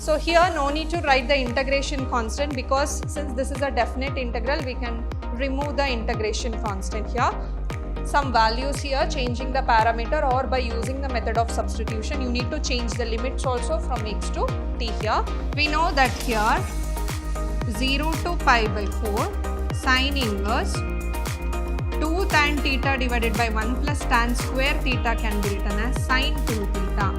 So here no need to write the integration constant, because since this is a definite integral, we can remove the integration constant here. Some values here, changing the parameter, or by using the method of substitution, you need to change the limits also from x to t here. We know that here 0 to pi by 4 sine inverse 2 tan theta divided by 1 plus tan square theta can be written as sine 2 theta.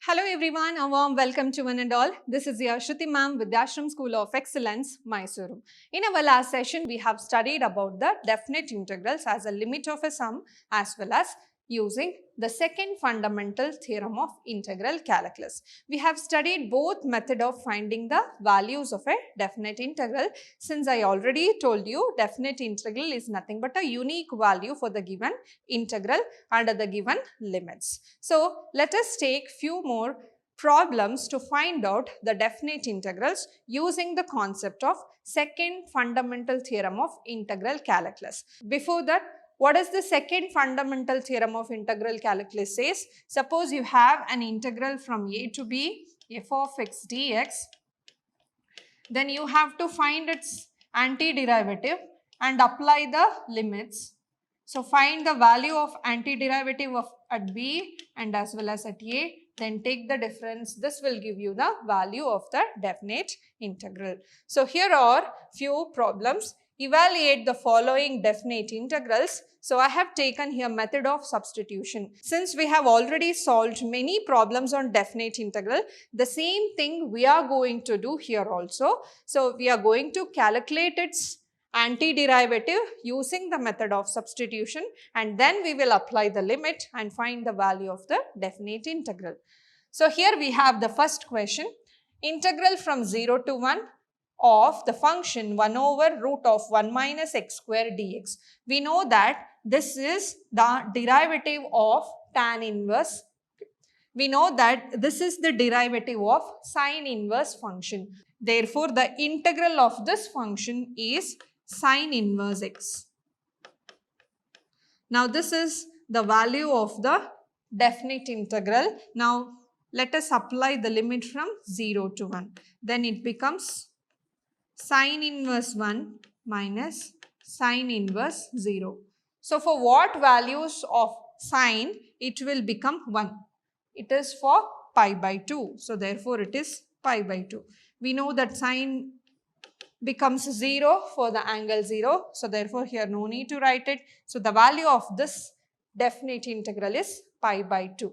Hello everyone, a warm welcome to one and all. This is your Shruti ma'am, Vidhyaashram School of Excellence, Mysuru. In our last session, we have studied about the definite integrals as a limit of a sum, as well as using the second fundamental theorem of integral calculus. We have studied both method of finding the values of a definite integral. Since I already told you, definite integral is nothing but a unique value for the given integral under the given limits. So let us take few more problems to find out the definite integrals using the concept of second fundamental theorem of integral calculus. Before that, what is the second fundamental theorem of integral calculus says? Suppose you have an integral from a to b, f of x dx, then you have to find its antiderivative and apply the limits. So find the value of antiderivative of at b and as well as at a, then take the difference. This will give you the value of the definite integral. So here are few problems. Evaluate the following definite integrals. So I have taken here method of substitution. Since we have already solved many problems on definite integral, the same thing we are going to do here also. So we are going to calculate its antiderivative using the method of substitution, and then we will apply the limit and find the value of the definite integral. So here we have the first question. Integral from 0 to 1 of the function 1 over root of 1 minus x square dx. We know that this is the derivative of tan inverse. We know that this is the derivative of sine inverse function. Therefore, the integral of this function is sine inverse x. Now, this is the value of the definite integral. Now, let us apply the limit from 0 to 1. Then it becomes sine inverse 1 minus sine inverse 0. So, for what values of sine, it will become 1. It is for pi by 2. So, therefore, it is pi by 2. We know that sine becomes 0 for the angle 0. So, therefore, here no need to write it. So, the value of this definite integral is pi by 2.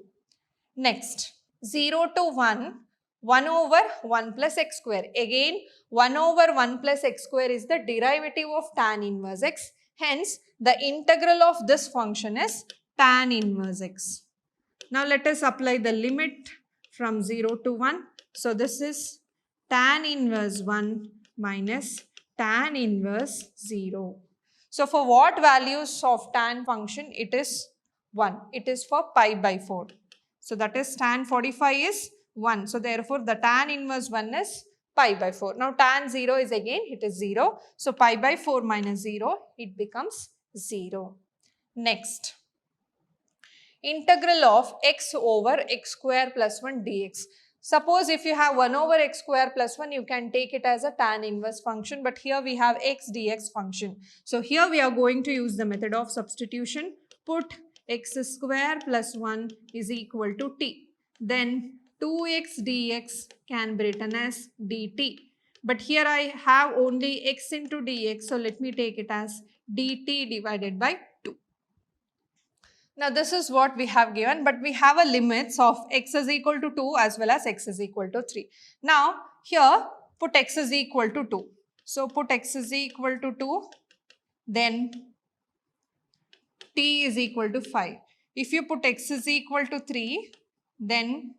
Next, 0 to 1, 1 over 1 plus x square. Again, 1 over 1 plus x square is the derivative of tan inverse x. Hence, the integral of this function is tan inverse x. Now, let us apply the limit from 0 to 1. So, this is tan inverse 1 minus tan inverse 0. So, for what values of tan function? It is 1. It is for pi by 4. So, that is tan 45 is 1. So, therefore, the tan inverse 1 is pi by 4. Now, tan 0 is again, it is 0. So, pi by 4 minus 0, it becomes 0. Next, integral of x over x square plus 1 dx. Suppose if you have 1 over x square plus 1, you can take it as a tan inverse function, but here we have x dx function. So, here we are going to use the method of substitution. Put x square plus 1 is equal to t. Then 2x dx can be written as dt. But here I have only x into dx, so let me take it as dt divided by 2. Now, this is what we have given, but we have a limits of x is equal to 2 as well as x is equal to 3. Now, here put x is equal to 2. So, put x is equal to 2, then t is equal to 5. If you put x is equal to 3, then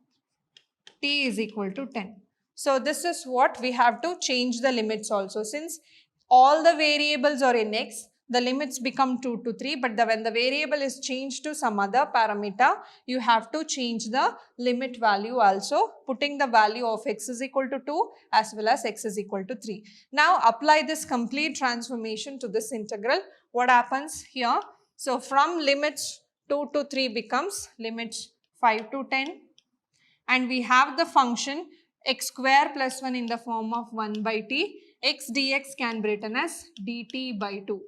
t is equal to 10. So, this is what we have to change the limits also. Since all the variables are in x, the limits become 2 to 3, but when the variable is changed to some other parameter, you have to change the limit value also, putting the value of x is equal to 2 as well as x is equal to 3. Now, apply this complete transformation to this integral. What happens here? So from limits 2 to 3 becomes limits 5 to 10. And we have the function x square plus 1 in the form of 1 by t. X dx can be written as dt by 2.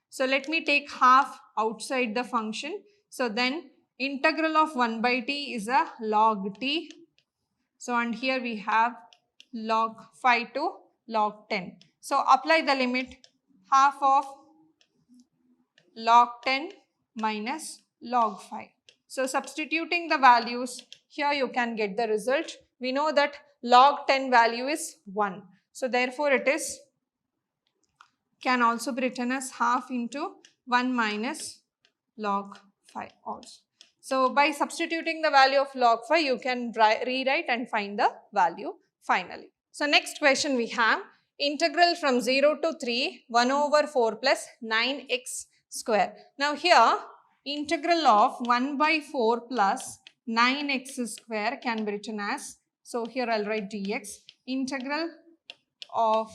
So let me take half outside the function. So then integral of 1 by t is a log t. So and here we have log 5 to log 10. So apply the limit, half of log 10 minus log 5. So substituting the values, here you can get the result. We know that log 10 value is 1. So therefore it is, can also be written as half into 1 minus log 5 also. So by substituting the value of log 5, you can rewrite and find the value finally. So next question we have, integral from 0 to 3, 1 over 4 plus 9x square. Now here, integral of 1 by 4 plus 9x square can be written as, so here I'll write dx, integral of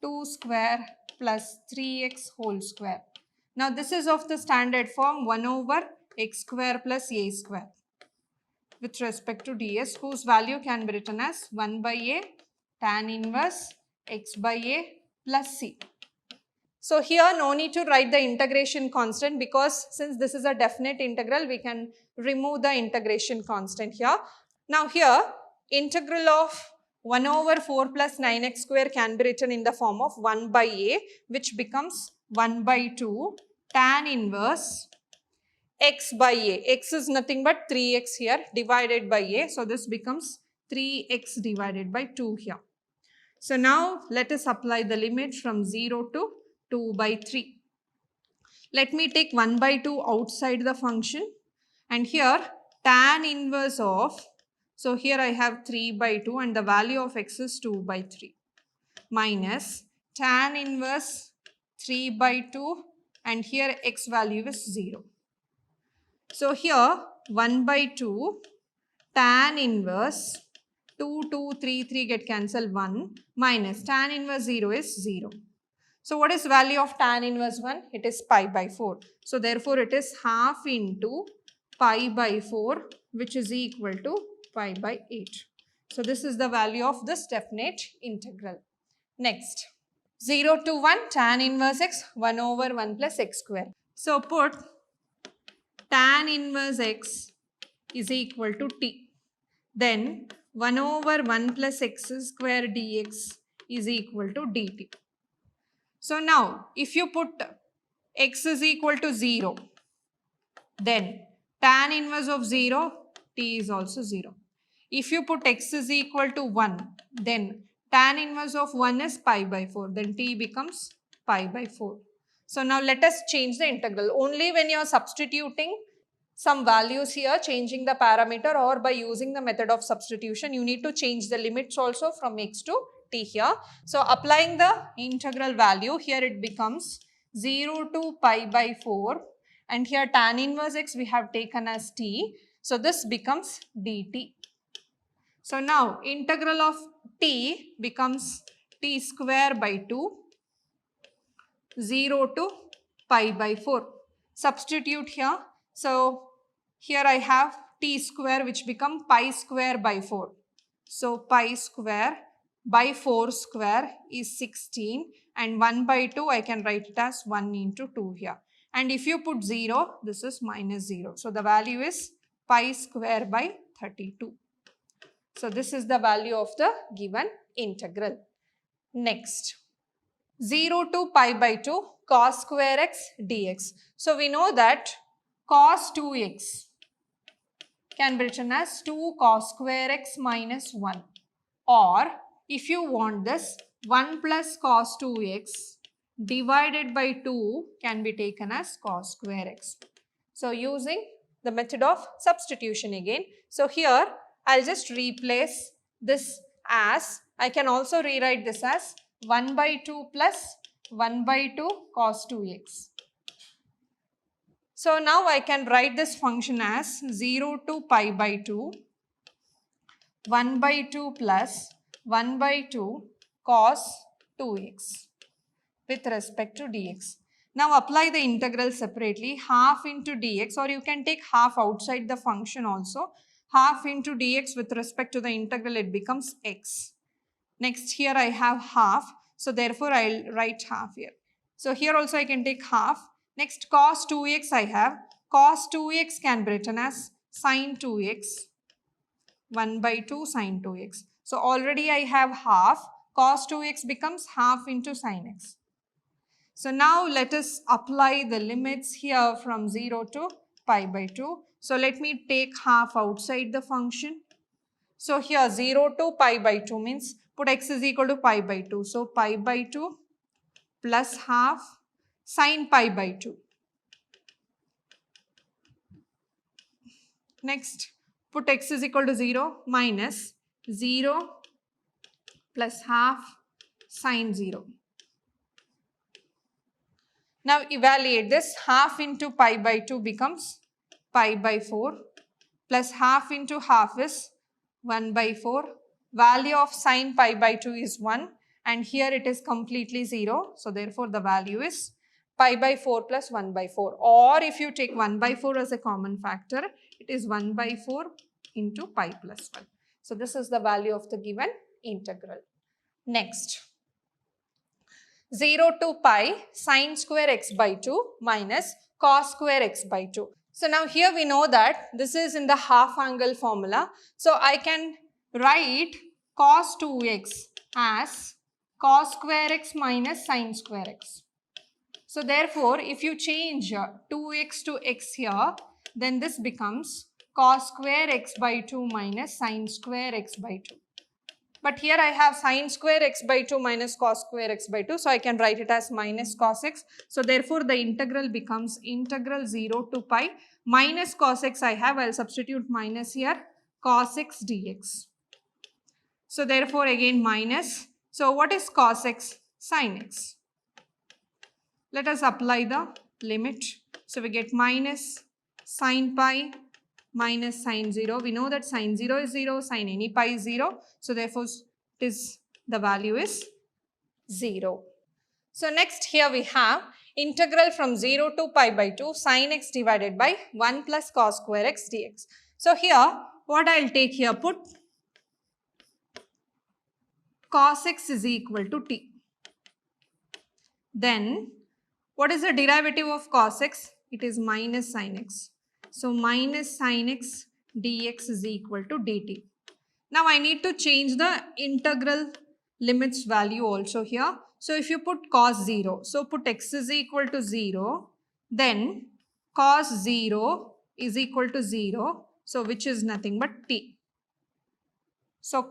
2 square plus 3x whole square. Now this is of the standard form 1 over x square plus a square with respect to ds, whose value can be written as 1 by a tan inverse x by a plus c. So here no need to write the integration constant, because since this is a definite integral, we can remove the integration constant here. Now here integral of 1 over 4 plus 9x square can be written in the form of 1 by a, which becomes 1 by 2 tan inverse x by a. X is nothing but 3x here divided by a. So this becomes 3x divided by 2 here. So now let us apply the limit from 0 to 2 by 3. Let me take 1 by 2 outside the function, and here tan inverse of, so here I have 3 by 2 and the value of x is 2 by 3, minus tan inverse 3 by 2 and here x value is 0. So here 1 by 2 tan inverse 2, 2, 3, 3 get cancelled 1 minus tan inverse 0 is 0. So what is value of tan inverse 1? It is pi by 4. So therefore it is half into pi by 4, which is equal to pi by 8. So this is the value of this definite integral. Next, 0 to 1 tan inverse x 1 over 1 plus x square. So put tan inverse x is equal to t. Then 1 over 1 plus x square dx is equal to dt. So now if you put x is equal to 0, then tan inverse of 0, t is also 0. If you put x is equal to 1, then tan inverse of 1 is pi by 4, then t becomes pi by 4. So now let us change the integral. Only when you are substituting some values here, changing the parameter, or by using the method of substitution, you need to change the limits also from x to t here. So applying the integral value, here it becomes 0 to pi by 4, and here tan inverse x we have taken as t. So this becomes dt. So now integral of t becomes t square by 2, 0 to pi by 4. Substitute here. So here I have t square, which become pi square by 4. So pi square by 4 square is 16, and 1 by 2 I can write it as 1 into 2 here. And if you put 0, this is minus 0. So the value is pi square by 32. So this is the value of the given integral. Next, 0 to pi by 2 cos square x dx. So we know that cos 2x can be written as 2 cos square x minus 1, or if you want this, 1 plus cos 2x divided by 2 can be taken as cos square x. So using the method of substitution again. So here I'll just replace this as, I can also rewrite this as 1 by 2 plus 1 by 2 cos 2x. So now I can write this function as 0 to pi by 2, 1 by 2 plus 1 by 2 cos 2x with respect to dx. Now apply the integral separately, half into dx, or you can take half outside the function also. Half into dx with respect to the integral, it becomes x. Next here I have half, so therefore I'll write half here. So here also I can take half. Next cos 2x I have. Cos 2x can be written as sin 2x, 1 by 2 sin 2x. So already I have half. Cos 2x becomes half into sin x. So now let us apply the limits here from 0 to pi by 2. So let me take half outside the function. So here 0 to pi by 2 means put x is equal to pi by 2. So pi by 2 plus half sin pi by 2. Next put x is equal to 0 minus 0 plus half sin 0. Now evaluate this. Half into pi by 2 becomes pi by 4 plus half into half is 1 by 4. Value of sin pi by 2 is 1 and here it is completely 0. So therefore the value is pi by 4 plus 1 by 4, or if you take 1 by 4 as a common factor, it is 1 by 4 into pi plus 1. So this is the value of the given integral. Next, 0 to pi sin square x by 2 minus cos square x by 2. So now here we know that this is in the half angle formula. So I can write cos 2x as cos square x minus sin square x. So therefore, if you change 2x to x here, then this becomes cos square x by 2 minus sin square x by 2. But here I have sin square x by 2 minus cos square x by 2. So I can write it as minus cos x. So therefore, the integral becomes integral 0 to pi minus cos x I have. I'll substitute minus here, cos x dx. So therefore, again minus. So what is cos x? Sin x. Let us apply the limit. So we get minus sin pi minus sin 0. We know that sin 0 is 0, sin any pi is 0. So therefore, the value is 0. So next here we have integral from 0 to pi by 2 sin x divided by 1 plus cos square x dx. So here what I'll take here, put cos x is equal to t. Then what is the derivative of cos x? It is minus sin x. So minus sin x dx is equal to dt. Now I need to change the integral limits value also here. So if you put cos 0, so put x is equal to 0, then cos 0 is equal to 0, so which is nothing but t. So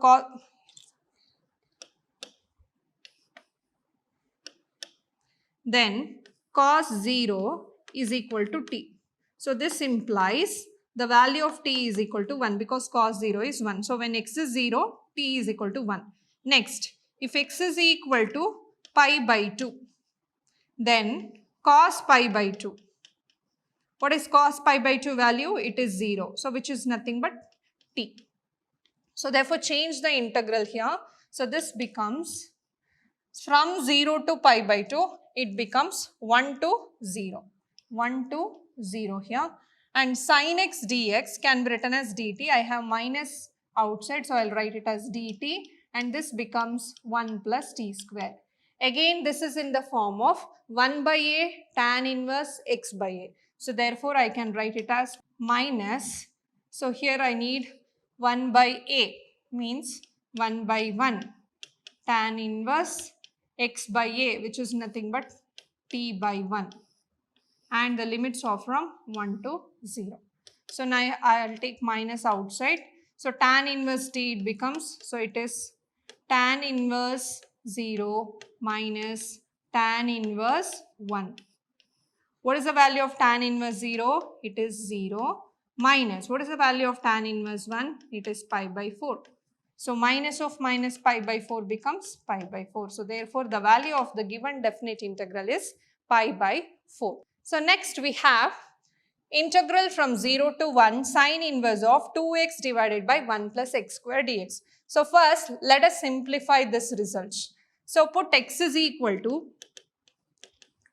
then cos 0 is equal to t. So this implies the value of t is equal to 1 because cos 0 is 1. So when x is 0, t is equal to 1. Next, if x is equal to pi by 2, then cos pi by 2. What is cos pi by 2 value? It is 0. So which is nothing but t. So therefore change the integral here. So this becomes from 0 to pi by 2, it becomes 1 to 0. 1 to 0 here. And sin x dx can be written as dt. I have minus outside, so I'll write it as dt. And this becomes 1 plus t square. Again, this is in the form of 1 by a tan inverse x by a. So therefore, I can write it as minus. So here I need 1 by a means 1 by 1 tan inverse x by a, which is nothing but t by 1. And the limits are from 1 to 0. So now I'll take minus outside. So tan inverse t it becomes, so it is tan inverse 0 minus tan inverse 1. What is the value of tan inverse 0? It is 0 minus, what is the value of tan inverse 1? It is pi by 4. So minus of minus pi by 4 becomes pi by 4. So therefore the value of the given definite integral is pi by 4. So next we have integral from 0 to 1 sin inverse of 2x divided by 1 plus x square dx. So first let us simplify this result. So put x is equal to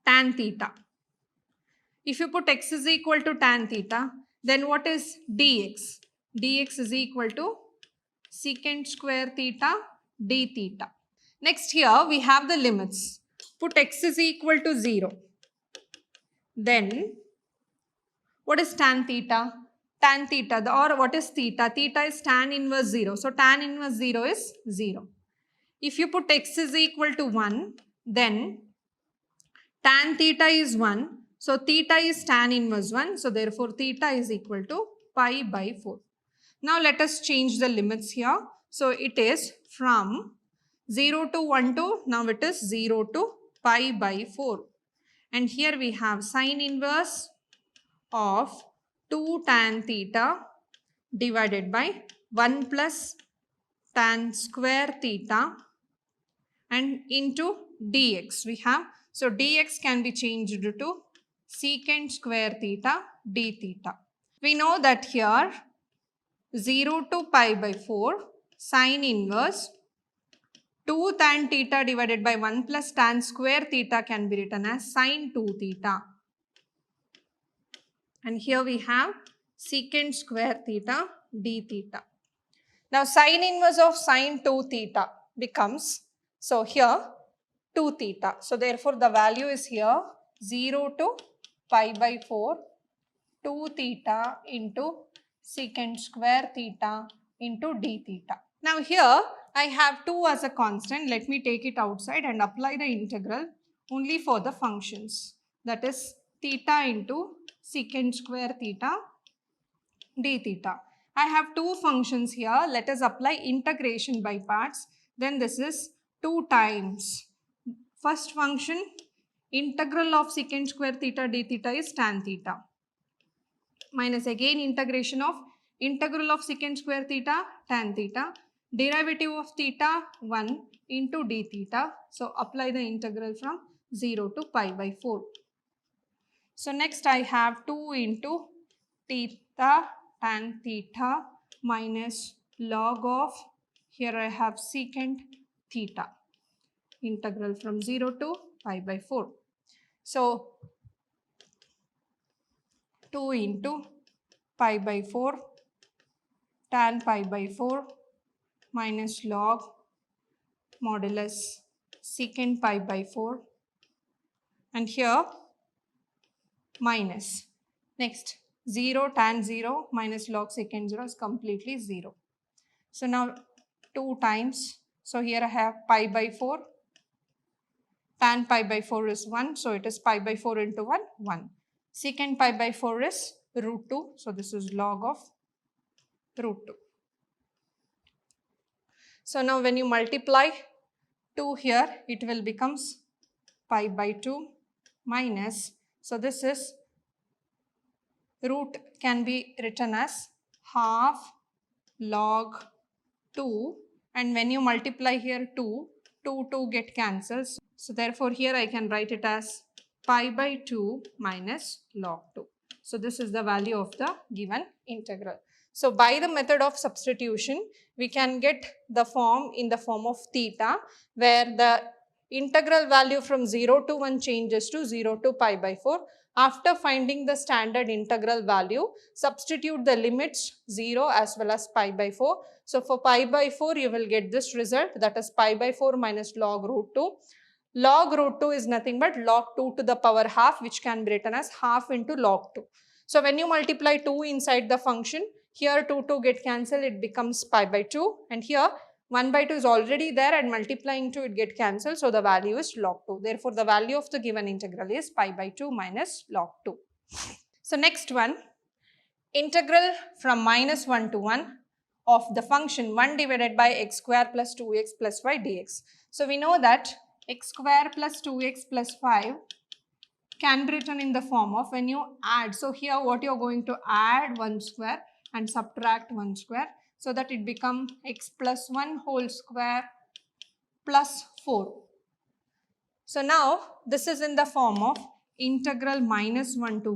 tan theta. If you put x is equal to tan theta, then what is dx? Dx is equal to secant square theta d theta. Next here we have the limits. Put x is equal to 0. Then what is tan theta? Tan theta, or what is theta? Theta is tan inverse 0. So tan inverse 0 is 0. If you put x is equal to 1, then tan theta is 1. So theta is tan inverse 1. So therefore theta is equal to pi by 4. Now let us change the limits here. So it is from 0 to 1 to, now it is 0 to pi by 4. And here we have sine inverse of 2 tan theta divided by 1 plus tan square theta and into dx we have. So dx can be changed to secant square theta d theta. We know that here 0 to pi by 4 sine inverse 2 tan theta divided by 1 plus tan square theta can be written as sine 2 theta. And here we have secant square theta d theta. Now sine inverse of sine 2 theta becomes, so here 2 theta. So therefore the value is here 0 to pi by 4 2 theta into secant square theta into d theta. Now here I have 2 as a constant. Let me take it outside and apply the integral only for the functions. That is theta into secant square theta d theta. I have 2 functions here. Let us apply integration by parts. Then this is 2 times. First function, integral of secant square theta d theta is tan theta. Minus again integration of integral of secant square theta tan theta. Derivative of theta 1 into d theta. So apply the integral from 0 to pi by 4. So next I have 2 into theta tan theta minus log of, here I have secant theta. Integral from 0 to pi by 4. So 2 into pi by 4 tan pi by 4 minus log modulus secant pi by 4, and here minus. Next 0 tan 0 minus log secant 0 is completely 0. So now 2 times. So here I have pi by 4. Tan pi by 4 is 1. So it is pi by 4 into 1, 1. Secant pi by 4 is root 2. So this is log of root 2. So now when you multiply 2 here, it will becomes pi by 2 minus. So this is root can be written as half log 2, and when you multiply here 2 get cancelled. So therefore here I can write it as pi by 2 minus log 2. So this is the value of the given integral. So by the method of substitution, we can get the form in the form of theta, where the integral value from 0 to 1 changes to 0 to pi by 4. After finding the standard integral value, substitute the limits 0 as well as pi by 4. So for pi by 4, you will get this result, that is pi by 4 minus log root 2. Log root 2 is nothing but log 2 to the power half, which can be written as half into log 2. So when you multiply 2 inside the function, here 2 get cancelled, it becomes pi by 2, and here 1 by 2 is already there and multiplying 2 it get cancelled, so the value is log 2. Therefore, the value of the given integral is pi by 2 minus log 2. So next one, integral from minus 1 to 1 of the function 1 divided by x square plus 2x plus y dx. So we know that x square plus 2x plus 5 can be written in the form of when you add. So here what you are going to add 1 square and subtract 1 square, so that it becomes x plus 1 whole square plus 4. So now this is in the form of integral minus 1 to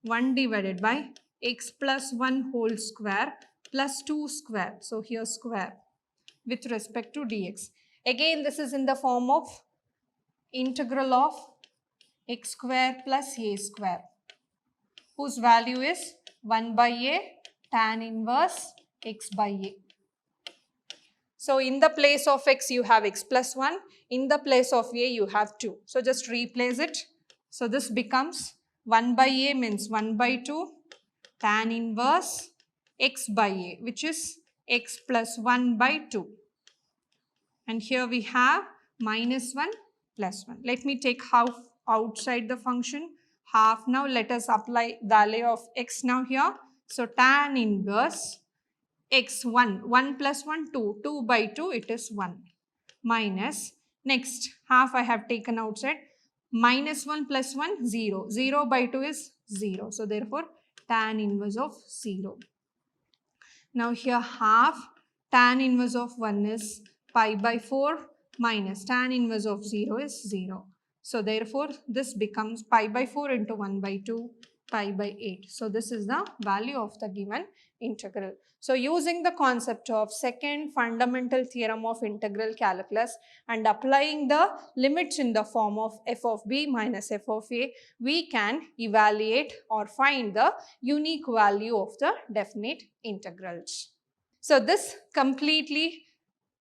1 divided by x plus 1 whole square plus 2 square. So here square with respect to dx. Again this is in the form of integral of x square plus a square whose value is 1 by a tan inverse x by a. So in the place of x you have x plus 1, in the place of a you have 2. So just replace it. So this becomes 1 by a means 1 by 2 tan inverse x by a, which is x plus 1 by 2. And here we have minus 1 plus 1. Let me take half outside the function. Half. Now let us apply value of x now here. So tan inverse x1, 1 plus 1, 2, 2 by 2 it is 1, minus, next half I have taken outside, minus 1 plus 1, 0, 0 by 2 is 0, so therefore tan inverse of 0. Now here half tan inverse of 1 is pi by 4 minus tan inverse of 0 is 0. So therefore this becomes pi by 4 into 1 by 2 pi by 8. So this is the value of the given integral. So using the concept of second fundamental theorem of integral calculus and applying the limits in the form of f of b minus f of a, we can evaluate or find the unique value of the definite integrals. So this completely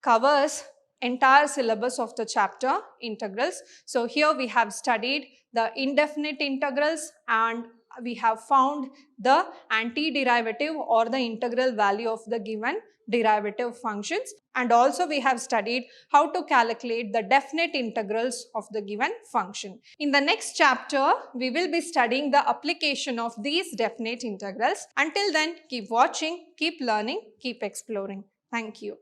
covers entire syllabus of the chapter integrals. So here we have studied the indefinite integrals and we have found the antiderivative or the integral value of the given derivative functions, and also we have studied how to calculate the definite integrals of the given function. In the next chapter, we will be studying the application of these definite integrals. Until then, keep watching, keep learning, keep exploring. Thank you.